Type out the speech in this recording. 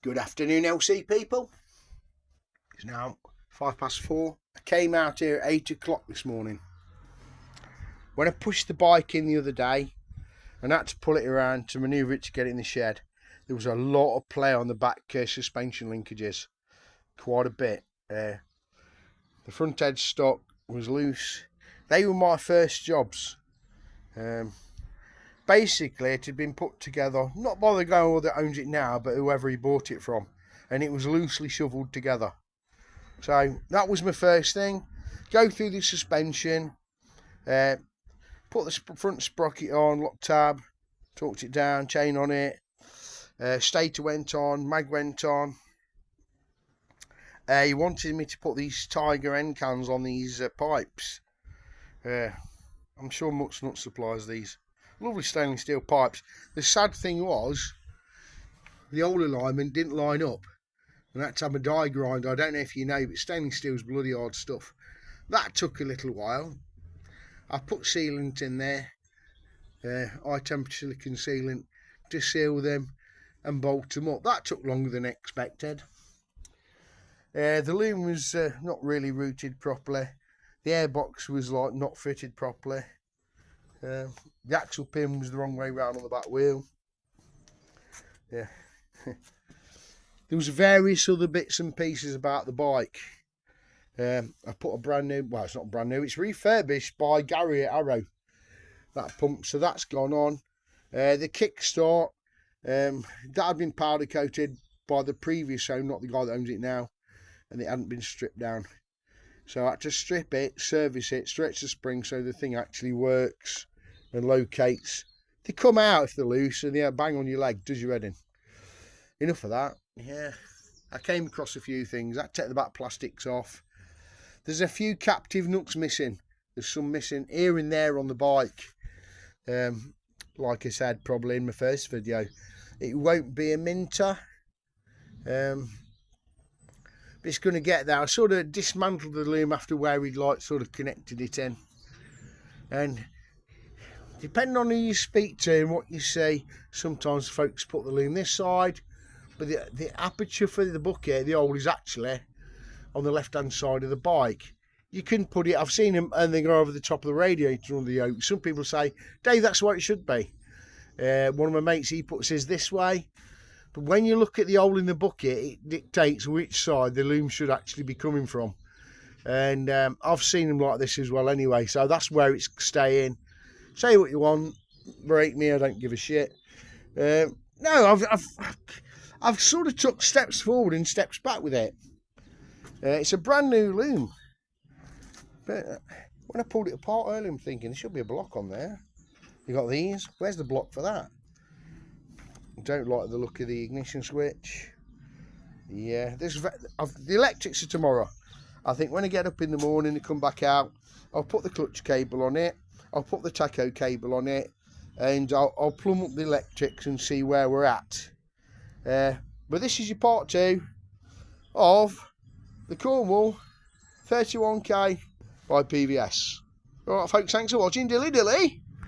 Good afternoon, LC people. It's now 4:05. I came out here at 8 o'clock this morning. When I pushed the bike in the other day and had to pull it around to manoeuvre it to get it in the shed, there was a lot of play on the back suspension linkages. Quite a bit. The front edge stock was loose. They were my first jobs. Basically, it had been put together, not by the guy that owns it now, but whoever he bought it from. And it was loosely shovelled together. So that was my first thing. Go through the suspension, put the front sprocket on, lock tab, torqued it down, chain on it. Stator went on, mag went on. He wanted me to put these Tiger end cans on these pipes. I'm sure Mutt's Nut supplies these. Lovely stainless steel pipes. The sad thing was, the old alignment didn't line up. And I had to have a die grind. I don't know if you know, but stainless steel's bloody hard stuff. That took a little while. I put sealant in there, high temperature silicon sealant, to seal them and bolt them up. That took longer than expected. The loom was not really routed properly. The airbox was like not fitted properly. The axle pin was the wrong way round on the back wheel. Yeah. There was various other bits and pieces about the bike. I put a brand new, well, it's not brand new, it's refurbished by Gary at Arrow. That pump, so that's gone on. The kickstart, that had been powder coated by the previous owner, not the guy that owns it now, and it hadn't been stripped down. So I had to strip it, service it, stretch the spring so the thing actually works and locates. They come out if they're loose and yeah, bang on your leg, does your head in. Enough of that. Yeah, I came across a few things. I had to take the back plastics off. There's a few captive nuts missing. There's some missing here and there on the bike. Like I said probably in my first video, it won't be a minter. But it's going to get there. I sort of dismantled the loom after where we'd like sort of connected it in. And depending on who you speak to and what you say, sometimes folks put the loom this side, but the aperture for the bucket, the old, is actually on the left hand side of the bike. You can put it, I've seen them and they go over the top of the radiator under the yoke. Some people say, Dave, that's what it should be. One of my mates, he says this way. But when you look at the hole in the bucket, it dictates which side the loom should actually be coming from. And I've seen them like this as well anyway, so that's where it's staying. Say what you want, break me, I don't give a shit. No, I've sort of took steps forward and steps back with it. It's a brand new loom. But when I pulled it apart earlier, I'm thinking there should be a block on there. You got these, where's the block for that? I don't like the look of the ignition switch. Yeah, the electrics are tomorrow. I think when I get up in the morning and come back out, I'll put the clutch cable on it, I'll put the tacho cable on it, and I'll plumb up the electrics and see where we're at. But this is your part 2 of the Cornwall 31k by PVS. Alright folks, thanks for watching. Dilly dilly.